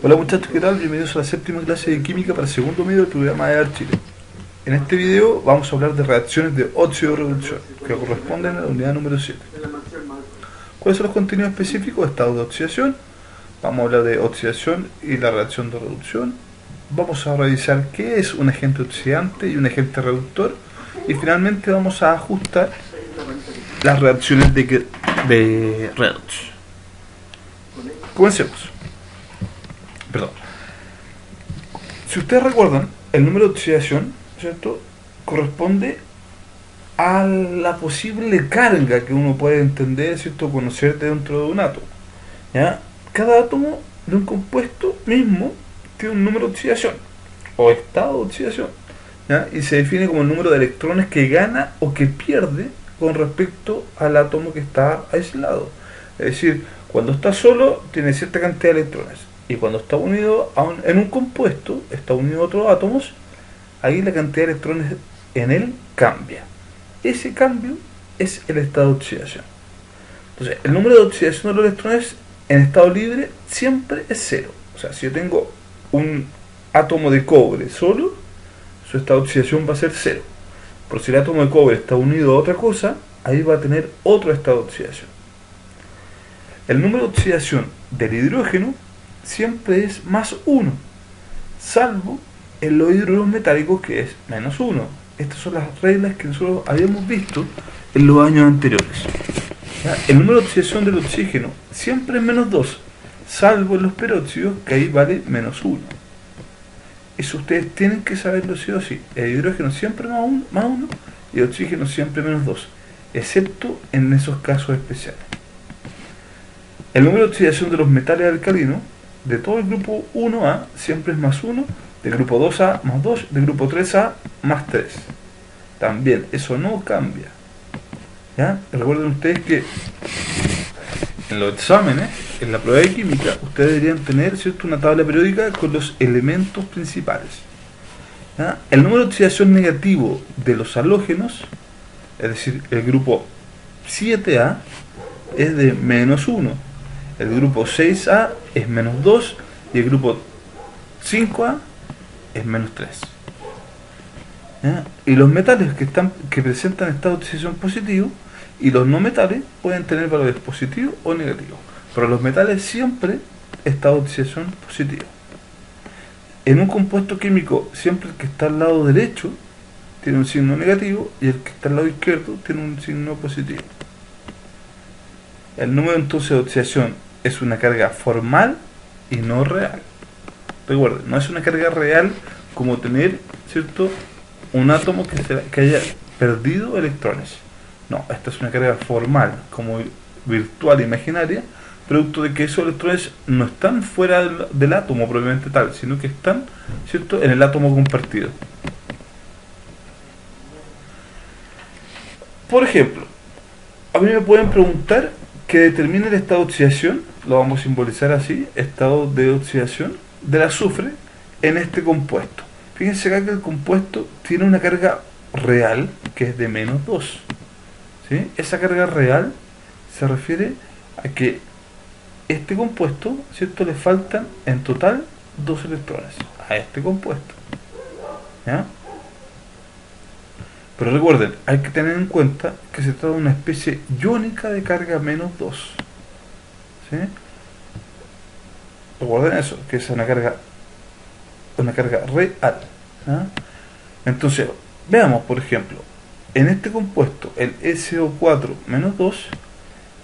Hola muchachos, ¿qué tal? Bienvenidos a la séptima clase de química para el segundo medio del programa de Chile. En este video vamos a hablar de reacciones de óxido-reducción, que corresponden a la unidad número 7. ¿Cuáles son los contenidos específicos? Estados de oxidación. Vamos a hablar de oxidación y la reacción de reducción. Vamos a revisar qué es un agente oxidante y un agente reductor. Y finalmente vamos a ajustar las reacciones de redox. Comencemos. Perdón. Si ustedes recuerdan, el número de oxidación, ¿cierto?, corresponde a la posible carga que uno puede entender, ¿cierto?, conocer dentro de un átomo. ¿Ya? Cada átomo de un compuesto mismo tiene un número de oxidación o estado de oxidación, ¿ya? Y se define como el número de electrones que gana o que pierde con respecto al átomo que está aislado. Es decir, cuando está solo tiene cierta cantidad de electrones, y cuando está unido en un compuesto, está unido a otros átomos, ahí la cantidad de electrones en él cambia. Ese cambio es el estado de oxidación. Entonces, el número de oxidación de los electrones en estado libre siempre es cero. O sea, si yo tengo un átomo de cobre solo, su estado de oxidación va a ser cero. Pero si el átomo de cobre está unido a otra cosa, ahí va a tener otro estado de oxidación. El número de oxidación del hidrógeno siempre es más 1, salvo en los hidruros metálicos, que es menos 1. Estas son las reglas que nosotros habíamos visto en los años anteriores. ¿Ya? El número de oxidación del oxígeno siempre es menos 2, salvo en los peróxidos, que ahí vale menos 1. Eso ustedes tienen que saberlo sí o sí. El hidrógeno siempre más 1 y el oxígeno siempre menos 2, excepto en esos casos especiales. El número de oxidación de los metales alcalinos de todo el grupo 1A siempre es más 1, del grupo 2A más 2, del grupo 3A más 3. También, eso no cambia. ¿Ya? Recuerden ustedes que en los exámenes, en la prueba de química, ustedes deberían tener, ¿cierto?, una tabla periódica con los elementos principales. ¿Ya? El número de oxidación negativo de los halógenos, es decir, el grupo 7A, es de menos 1. El grupo 6A es menos 2 y el grupo 5A es menos 3. ¿Ya? Y los metales que presentan estado de oxidación positivo y los no metales pueden tener valores positivos o negativos, pero los metales siempre estado de oxidación positivo. En un compuesto químico, siempre el que está al lado derecho tiene un signo negativo y el que está al lado izquierdo tiene un signo positivo. El número entonces de oxidación es una carga formal y no real. Recuerden, no es una carga real como tener, ¿cierto?, un átomo que haya perdido electrones. No, esta es una carga formal, como virtual, imaginaria, producto de que esos electrones no están fuera del átomo propiamente tal, sino que están, ¿cierto?, en el átomo compartido. Por ejemplo, a mí me pueden preguntar que determine el estado de oxidación, lo vamos a simbolizar así, estado de oxidación del azufre en este compuesto. Fíjense acá que el compuesto tiene una carga real que es de menos 2. ¿Sí? Esa carga real se refiere a que este compuesto, ¿cierto?, le faltan en total 2 electrones a este compuesto. ¿Ya? Pero recuerden, hay que tener en cuenta que se trata de una especie iónica de carga menos 2. ¿Sí? Recuerden eso, que es una carga real. ¿Ah? Entonces, veamos, por ejemplo, en este compuesto, el SO4 menos 2,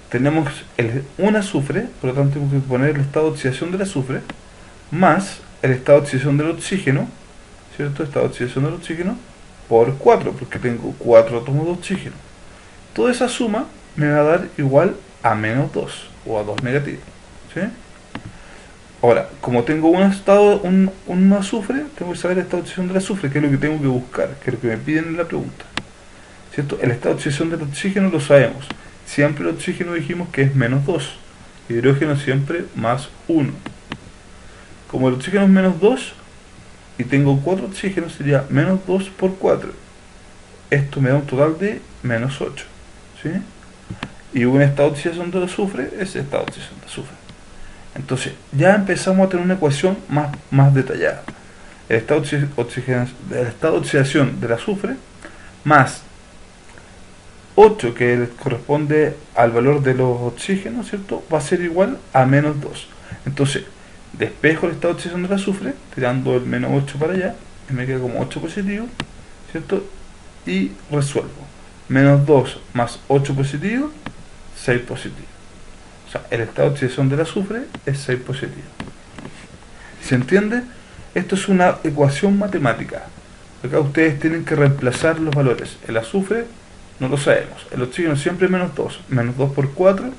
tenemos un azufre, por lo tanto tenemos que poner el estado de oxidación del azufre, más el estado de oxidación del oxígeno, ¿cierto? Estado de oxidación del oxígeno, por 4, porque tengo 4 átomos de oxígeno. Toda esa suma me va a dar igual a menos 2, o a 2 negativo. ¿Sí? Ahora, como tengo un azufre, tengo que saber el estado de oxidación del azufre, que es lo que tengo que buscar, que es lo que me piden en la pregunta. ¿Cierto? El estado de oxidación del oxígeno lo sabemos. Siempre el oxígeno dijimos que es menos 2. Hidrógeno siempre más 1. Como el oxígeno es menos 2, y tengo 4 oxígenos, sería menos 2 por 4. Esto me da un total de menos 8. ¿Sí? Y un estado de oxidación del azufre es estado de oxidación de azufre. Entonces, ya empezamos a tener una ecuación más detallada. El estado de oxidación del azufre más 8, que corresponde al valor de los oxígenos, ¿cierto? Va a ser igual a menos 2. Entonces, despejo el estado de oxidación del azufre, tirando el menos 8 para allá, y me queda como 8 positivo, ¿cierto? Y resuelvo. Menos 2 más 8 positivo, 6 positivo. O sea, el estado de oxidación del azufre es 6 positivo. ¿Se entiende? Esto es una ecuación matemática. Acá ustedes tienen que reemplazar los valores. El azufre no lo sabemos. El oxígeno siempre es menos 2. Menos 2 por 4,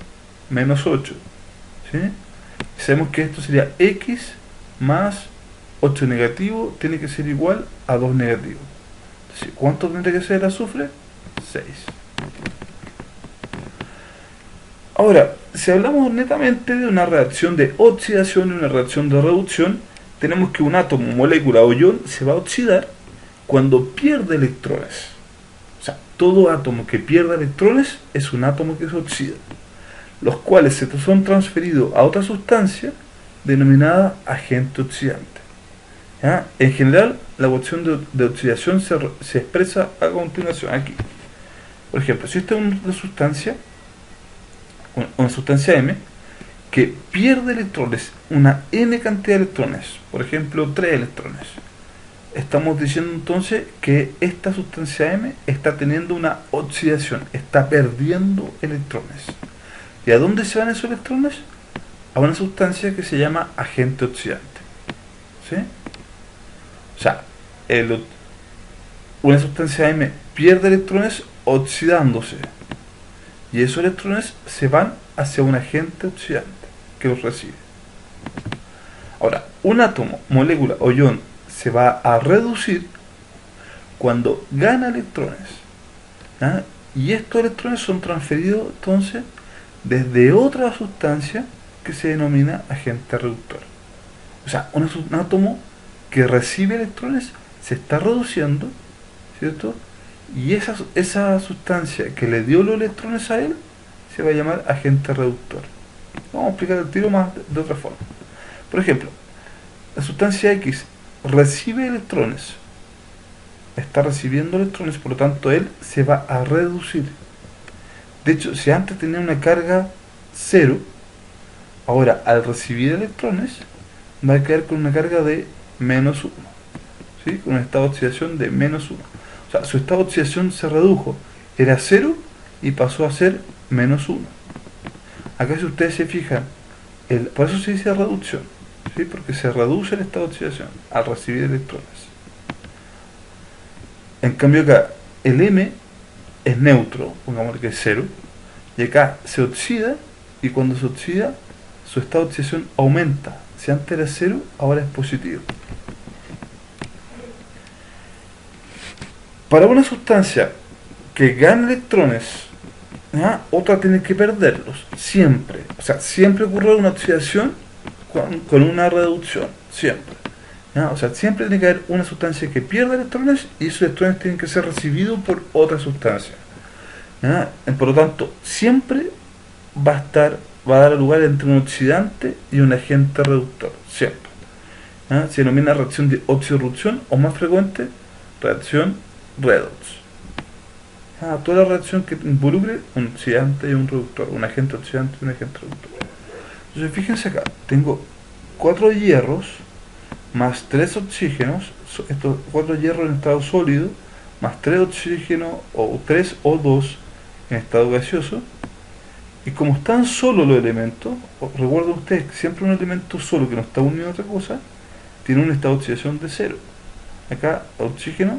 menos 8. ¿Sí? Sabemos que esto sería X más 8 negativo tiene que ser igual a 2 negativo. Entonces, ¿cuánto tendría que ser el azufre? 6. Ahora, si hablamos netamente de una reacción de oxidación y una reacción de reducción, tenemos que un átomo, molécula o ion se va a oxidar cuando pierde electrones. O sea, todo átomo que pierda electrones es un átomo que se oxida, los cuales se son transferidos a otra sustancia denominada agente oxidante. ¿Ya? En general, la ecuación de oxidación se expresa a continuación aquí. Por ejemplo, si esta es una sustancia M, que pierde electrones, una n cantidad de electrones, por ejemplo 3 electrones, estamos diciendo entonces que esta sustancia M está teniendo una oxidación, está perdiendo electrones. ¿Y a dónde se van esos electrones? A una sustancia que se llama agente oxidante. ¿Sí? O sea, una sustancia M pierde electrones oxidándose, y esos electrones se van hacia un agente oxidante que los recibe. Ahora, un átomo, molécula o ion se va a reducir cuando gana electrones. ¿Ah? Y estos electrones son transferidos entonces desde otra sustancia que se denomina agente reductor. O sea, un átomo que recibe electrones se está reduciendo, ¿cierto? Y esa sustancia que le dio los electrones a él se va a llamar agente reductor. Vamos a explicar el tiro más de otra forma. Por ejemplo, la sustancia X recibe electrones, está recibiendo electrones, por lo tanto él se va a reducir. De hecho, si antes tenía una carga 0, ahora al recibir electrones va a caer con una carga de menos 1, ¿sí? Con un estado de oxidación de menos 1. O sea, su estado de oxidación se redujo, era 0 y pasó a ser menos 1. Acá, si ustedes se fijan, por eso se dice reducción, ¿sí? Porque se reduce el estado de oxidación al recibir electrones. En cambio acá, el M es neutro, pongámosle que es 0, y acá se oxida, y cuando se oxida, su estado de oxidación aumenta. Si antes era 0, ahora es positivo. Para una sustancia que gana electrones, ¿ya? Otra tiene que perderlos, siempre. O sea, siempre ocurre una oxidación con una reducción, siempre. ¿Ya? O sea, siempre tiene que haber una sustancia que pierda electrones y esos electrones tienen que ser recibidos por otra sustancia. ¿Ya? Por lo tanto, siempre va a dar lugar entre un oxidante y un agente reductor, siempre. ¿Ya? Se denomina reacción de oxirrupción, o más frecuente, reacción redox. Toda la reacción que involucre un oxidante y un reductor, un agente oxidante y un agente reductor. Entonces, fíjense acá, tengo 4 hierros más 3 oxígenos, estos 4 hierros en estado sólido, más 3 oxígenos, o 3 O2 en estado gaseoso. Y como están solos los elementos, recuerden ustedes que siempre un elemento solo que no está unido a otra cosa tiene un estado de oxidación de 0. Acá, oxígeno,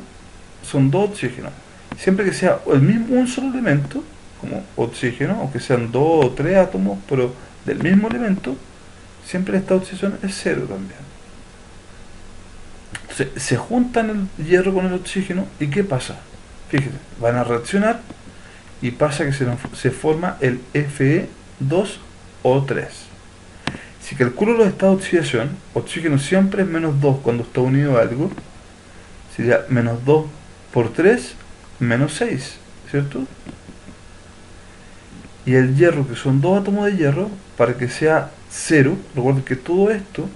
son 2 oxígenos. Siempre que sea un solo elemento, como oxígeno, o que sean 2 o 3 átomos, pero del mismo elemento, siempre el estado de oxidación es 0 también. Entonces, se juntan el hierro con el oxígeno, ¿y qué pasa? Fíjense, van a reaccionar y pasa que se forma el Fe2O3. Si calculo los estados de oxidación, oxígeno siempre es menos 2 cuando está unido a algo, sería menos 2 por 3, menos 6, ¿cierto? Y el hierro, que son 2 átomos de hierro, para que sea 0, recuerden que todo esto,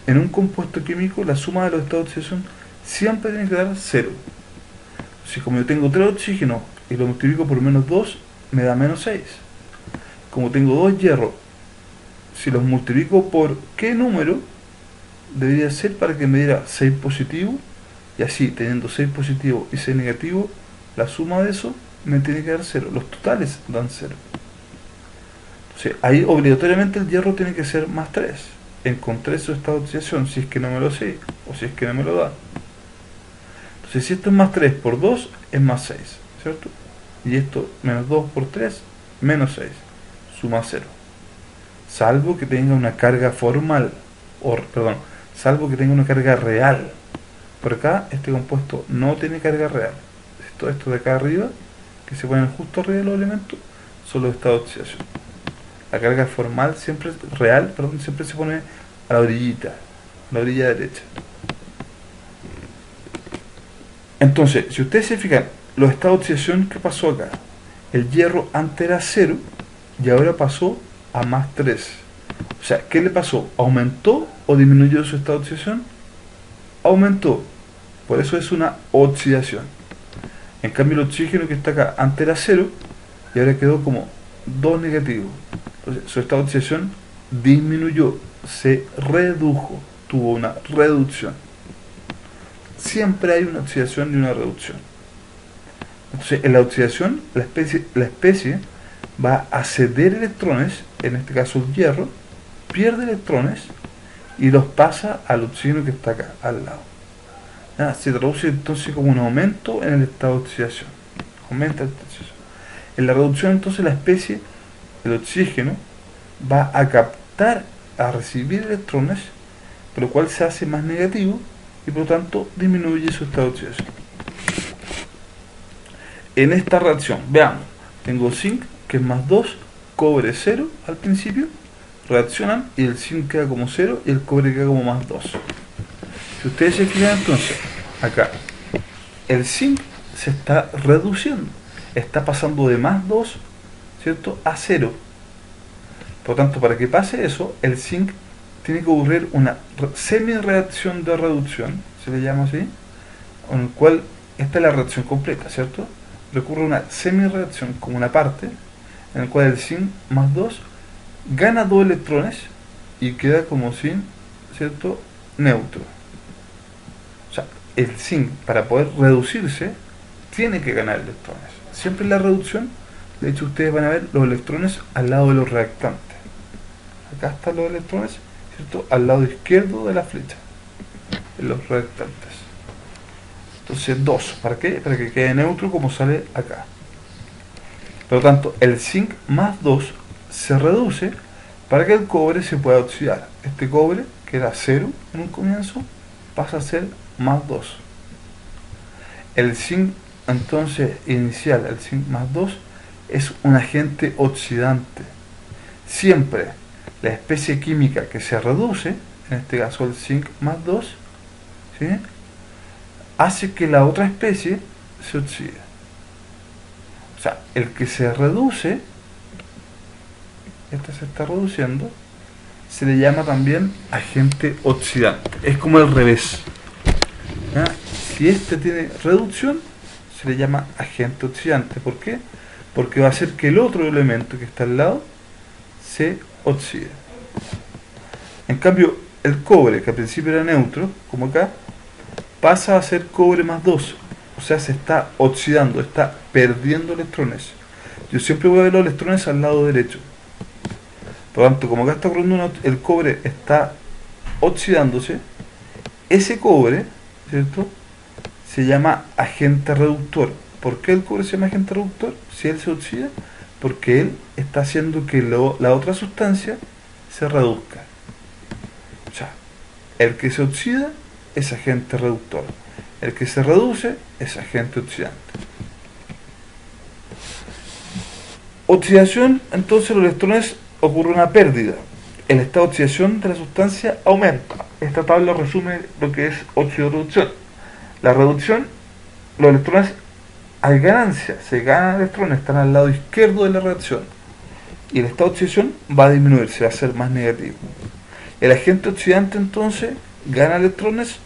en un compuesto químico, la suma de los estados de oxidación siempre tiene que dar 0. Si como yo tengo 3 oxígenos y lo multiplico por menos 2, me da menos 6. Como tengo 2 hierros, si los multiplico por qué número, debería ser para que me diera 6 positivo, y así, teniendo 6 positivo y 6 negativo, la suma de eso me tiene que dar 0. Los totales dan 0. Entonces, ahí obligatoriamente el hierro tiene que ser más 3. Encontré su estado de oxidación, si es que no me lo sé, o si es que no me lo da. Entonces, si esto es más 3 por 2, es más 6, ¿cierto? Y esto, menos 2 por 3, menos 6. Suma 0. Salvo que tenga una carga formal, salvo que tenga una carga real. Por acá, este compuesto no tiene carga real. Todo esto de acá arriba, que se ponen justo arriba de los elementos, son los estados de oxidación. La carga formal siempre se pone a la orillita, a la orilla derecha. Entonces, si ustedes se fijan, los estados de oxidación, ¿qué pasó acá? El hierro antes era 0 y ahora pasó a más 3. O sea, ¿qué le pasó? ¿Aumentó o disminuyó su estado de oxidación? Aumentó. Por eso es una oxidación. En cambio, el oxígeno que está acá antes era 0 y ahora quedó como 2 negativo. Entonces, su estado de oxidación disminuyó, se redujo, tuvo una reducción. Siempre hay una oxidación y una reducción. Entonces, en la oxidación, la especie va a ceder electrones, en este caso el hierro, pierde electrones y los pasa al oxígeno que está acá, al lado. Se traduce entonces como un aumento en el estado de oxidación. Aumenta el estado de oxidación. En la reducción, entonces, la especie, el oxígeno, va a captar, a recibir electrones, por lo cual se hace más negativo y por lo tanto disminuye su estado de oxidación. En esta reacción, veamos, tengo zinc, que es más 2, cobre 0 al principio, reaccionan y el zinc queda como 0 y el cobre queda como más 2. Si ustedes se fijan, entonces, acá, el zinc se está reduciendo, está pasando de más 2, ¿cierto?, a 0. Por lo tanto, para que pase eso, el zinc tiene que ocurrir una semi-reacción de reducción, se le llama así, en el cual, esta es la reacción completa, ¿cierto? Recurre a una semi-reacción como una parte, en el cual el zinc más 2 gana 2 electrones y queda como zinc, ¿cierto?, neutro. O sea, el zinc, para poder reducirse, tiene que ganar electrones. Siempre en la reducción, de hecho, ustedes van a ver los electrones al lado de los reactantes. Acá están los electrones, ¿cierto?, al lado izquierdo de la flecha, en los reactantes. Entonces 2, ¿para qué? Para que quede neutro como sale acá. Por lo tanto, el zinc más 2 se reduce para que el cobre se pueda oxidar. Este cobre, que era 0 en un comienzo, pasa a ser más 2. El zinc, entonces, inicial, el zinc más 2, es un agente oxidante. Siempre la especie química que se reduce, en este caso el zinc más 2, ¿sí?, hace que la otra especie se oxide. O sea, el que se reduce, este se está reduciendo, se le llama también agente oxidante. Es como el revés. ¿Ya? Si este tiene reducción, se le llama agente oxidante. ¿Por qué? Porque va a hacer que el otro elemento que está al lado se oxide. En cambio, el cobre, que al principio era neutro, como acá, pasa a ser cobre más 2, o sea, se está oxidando, está perdiendo electrones. Yo siempre voy a ver los electrones al lado derecho. Por lo tanto, como acá está ocurriendo el cobre está oxidándose, ese cobre, ¿cierto?, se llama agente reductor. ¿Por qué el cobre se llama agente reductor? Si él se oxida, porque él está haciendo que la otra sustancia se reduzca. O sea, el que se oxida es agente reductor. El que se reduce es agente oxidante. Oxidación, entonces los electrones ocurre una pérdida. El estado de oxidación de la sustancia aumenta. Esta tabla resume lo que es oxidorreducción. La reducción, los electrones hay ganancia, se ganan electrones, están al lado izquierdo de la reacción. y el estado de oxidación va a disminuir, se va a hacer más negativo. El agente oxidante entonces gana electrones,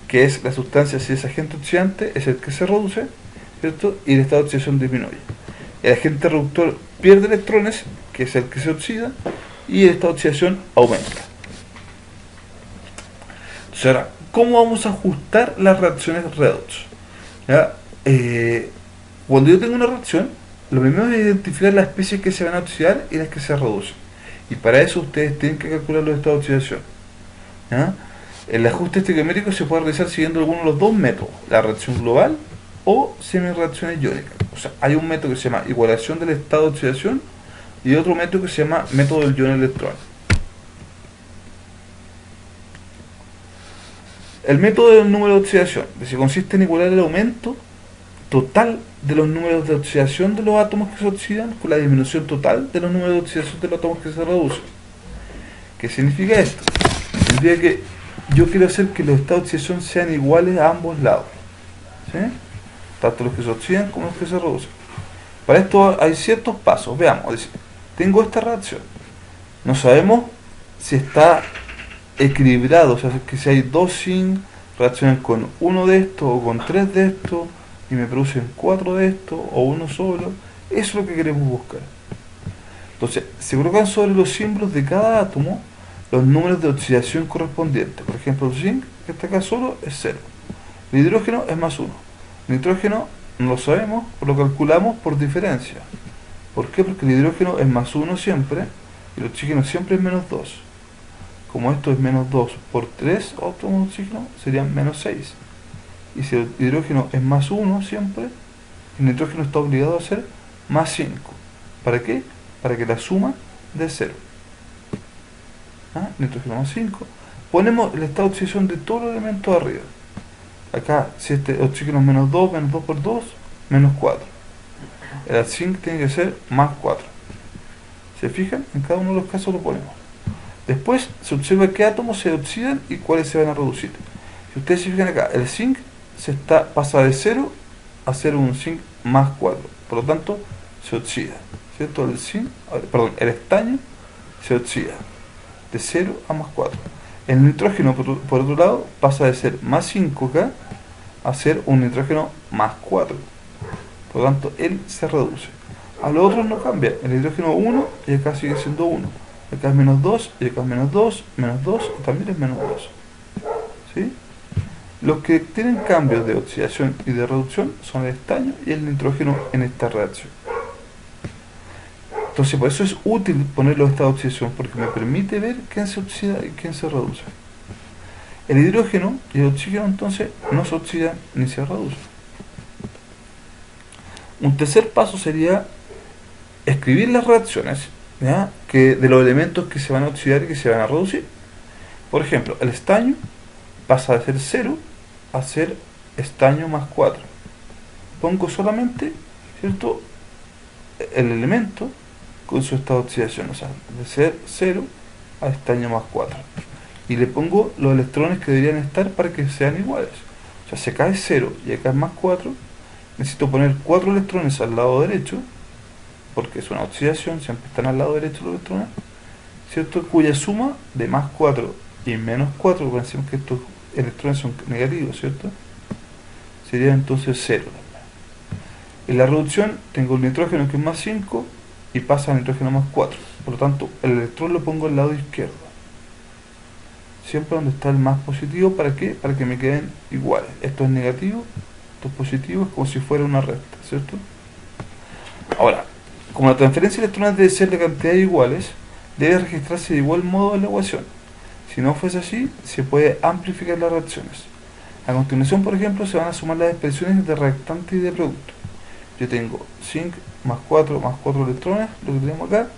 que es la sustancia, si es agente oxidante, es el que se reduce, ¿cierto? Y el estado de oxidación disminuye. El agente reductor pierde electrones, que es el que se oxida, y el estado de oxidación aumenta. Entonces ahora, ¿cómo vamos a ajustar las reacciones redox? ¿Ya? Cuando yo tengo una reacción, lo primero es identificar las especies que se van a oxidar y las que se reducen. Y para eso ustedes tienen que calcular los estados de oxidación. ¿Ya? El ajuste estequiométrico se puede realizar siguiendo alguno de los dos métodos, la reacción global o semi-reacciones iónicas. O sea, hay un método que se llama igualación del estado de oxidación y otro método que se llama método del ion electrón. El método del número de oxidación se consiste en igualar el aumento total de los números de oxidación de los átomos que se oxidan con la disminución total de los números de oxidación de los átomos que se reducen. ¿Qué significa esto? Significa que yo quiero hacer que los estados de oxidación sean iguales a ambos lados, ¿sí? Tanto los que se oxidan como los que se reducen. Para esto hay ciertos pasos. Veamos, es decir, tengo esta reacción. No sabemos si está equilibrado, o sea, que si hay dos zinc reaccionan con uno de estos o con tres de estos y me producen cuatro de estos o uno solo. Eso es lo que queremos buscar. Entonces, se colocan sobre los símbolos de cada átomo los números de oxidación correspondientes. Por ejemplo, el zinc, que está acá solo, es 0. El hidrógeno es más 1. El nitrógeno no lo sabemos, lo calculamos por diferencia. ¿Por qué? Porque el hidrógeno es más 1 siempre y el oxígeno siempre es menos 2. Como esto es menos 2 por 3 átomos de oxígeno, serían menos 6. Y si el hidrógeno es más 1 siempre, el nitrógeno está obligado a ser más 5. ¿Para qué? Para que la suma de 0. Nitrógeno más 5. Ponemos el estado de oxidación de todos los elementos arriba. Acá, si este oxígeno es menos 2 por 2, menos 4. El zinc tiene que ser más 4. ¿Se fijan? En cada uno de los casos lo ponemos. Después se observa qué átomos se oxidan y cuáles se van a reducir. Si ustedes se fijan acá, el zinc pasa de 0 a ser un zinc más 4. Por lo tanto, se oxida. ¿Cierto? El estaño se oxida de 0 a más 4. El nitrógeno, por otro lado, pasa de ser más 5 acá a ser un nitrógeno más 4. Por lo tanto, él se reduce. A los otros no cambia. El hidrógeno 1 y acá sigue siendo 1. Acá es menos 2 y acá es menos 2, menos 2 y también es menos 2. ¿Sí? Los que tienen cambios de oxidación y de reducción son el estaño y el nitrógeno en esta reacción. Entonces, por eso es útil poner los estados de oxidación, porque me permite ver quién se oxida y quién se reduce. El hidrógeno y el oxígeno entonces no se oxidan ni se reducen. Un tercer paso sería escribir las reacciones, ¿ya? De los elementos que se van a oxidar y que se van a reducir. Por ejemplo, el estaño pasa de ser 0 a ser estaño más 4. Pongo solamente, ¿cierto?, el elemento con su estado de oxidación, o sea, de ser 0 a estaño más 4. Y le pongo los electrones que deberían estar para que sean iguales. O sea, si acá es 0 y acá es más 4, necesito poner 4 electrones al lado derecho, porque es una oxidación, siempre están al lado derecho los electrones, ¿cierto? Cuya suma de más 4 y menos 4, pensemos que estos electrones son negativos, ¿cierto? Sería entonces 0. En la reducción tengo el nitrógeno que es más 5 y pasa a nitrógeno más 4. Por lo tanto, el electrón lo pongo al lado izquierdo. Siempre donde está el más positivo, ¿para qué? Para que me queden iguales. Esto es negativo, esto es positivo, es como si fuera una recta, ¿cierto? Ahora, como la transferencia de electrones debe ser de cantidades iguales, debe registrarse de igual modo en la ecuación. Si no fuese así, se puede amplificar las reacciones. A continuación, por ejemplo, se van a sumar las expresiones de reactante y de producto. Yo tengo zinc más 4 electrones, lo que tenemos acá.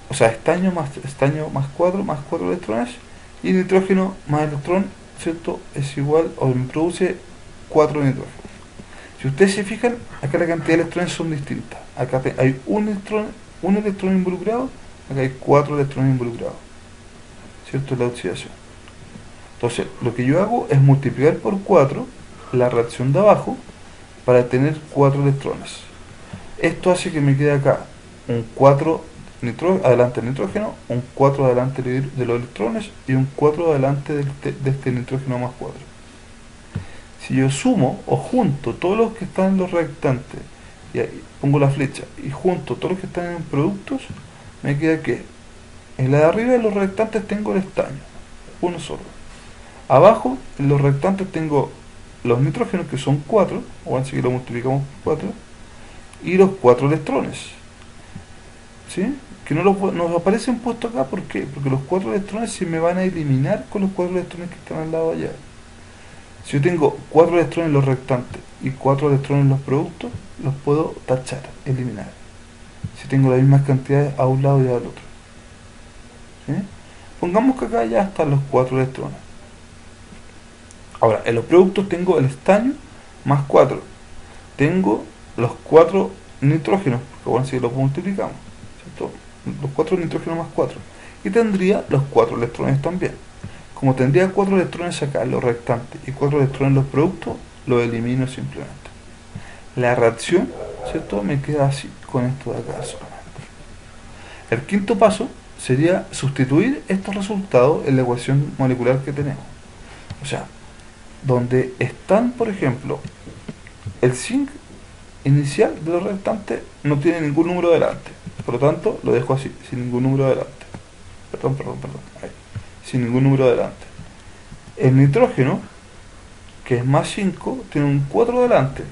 O sea, estaño más 4 electrones. Y nitrógeno más electrón, ¿cierto?, es igual, o me produce 4 nitrógenos. Si ustedes se fijan, acá la cantidad de electrones son distintas. Acá hay un electrón involucrado, acá hay 4 electrones involucrados, ¿cierto?, en la oxidación. Entonces, lo que yo hago es multiplicar por 4 la reacción de abajo para tener 4 electrones. Esto hace que me quede acá un 4 adelante del nitrógeno, un 4 adelante de los electrones y un 4 adelante de este nitrógeno más 4. Si yo sumo o junto todos los que están en los reactantes y ahí pongo la flecha y junto todos los que están en productos, me queda que en la de arriba de los reactantes tengo el estaño, uno solo. Abajo en los reactantes tengo los nitrógenos, que son 4, o así que lo multiplicamos por 4, y los 4 electrones, ¿sí? Que no nos aparecen puestos acá. ¿Por qué? Porque los 4 electrones se me van a eliminar con los 4 electrones que están al lado allá. Si yo tengo 4 electrones en los reactantes y 4 electrones en los productos, los puedo tachar, eliminar. Si tengo las mismas cantidades a un lado y al otro, ¿sí? Pongamos que acá ya están los 4 electrones. Ahora, en los productos tengo el estaño más 4. Tengo los 4 nitrógenos, porque bueno, si los multiplicamos, ¿cierto? Los 4 nitrógenos más 4. Y tendría los 4 electrones también. Como tendría 4 electrones acá en los reactantes y 4 electrones en los productos, lo elimino simplemente. La reacción, ¿cierto?, me queda así, con esto de acá solamente. El quinto paso sería sustituir estos resultados en la ecuación molecular que tenemos. O sea, donde están, por ejemplo, el zinc inicial de los reactantes no tiene ningún número delante, por lo tanto lo dejo así, sin ningún número delante. Perdón, ahí, sin ningún número delante. El nitrógeno, que es más 5, tiene un 4 delante,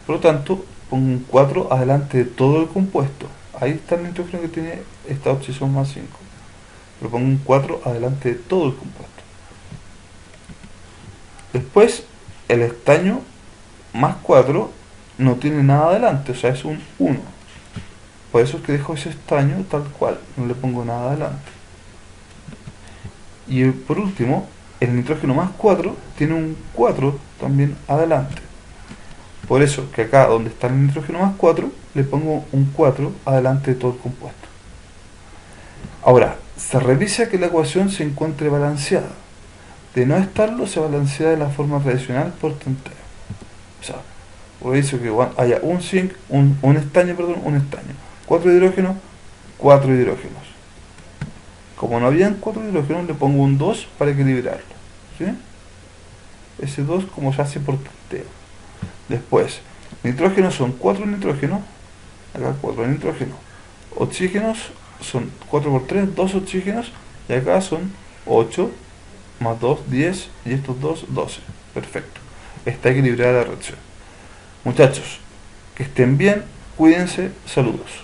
por lo tanto pongo un 4 adelante de todo el compuesto. Ahí está el nitrógeno que tiene esta oxidación más 5, pero pongo un 4 adelante de todo el compuesto. Después, el estaño más 4 no tiene nada adelante, o sea, es un 1. Por eso es que dejo ese estaño tal cual, no le pongo nada adelante. Y por último, el nitrógeno más 4 tiene un 4 también adelante. Por eso que acá donde está el nitrógeno más 4, le pongo un 4 adelante de todo el compuesto. Ahora, se revisa que la ecuación se encuentre balanceada. De no estarlo, se balancea de la forma tradicional por tanteo. O sea, reviso que haya un zinc, un estaño, 4 hidrógenos, 4 hidrógenos. Como no habían 4 hidrógenos, le pongo un 2 para equilibrarlo, ¿sí? Ese 2 como se hace por tanteo. Después, nitrógenos son 4 nitrógenos, acá 4 nitrógenos. Oxígenos son 4 por 3, 2 oxígenos, y acá son 8 más 2, 10, y estos 2, 12. Perfecto. Está equilibrada la reacción. Muchachos, que estén bien, cuídense, saludos.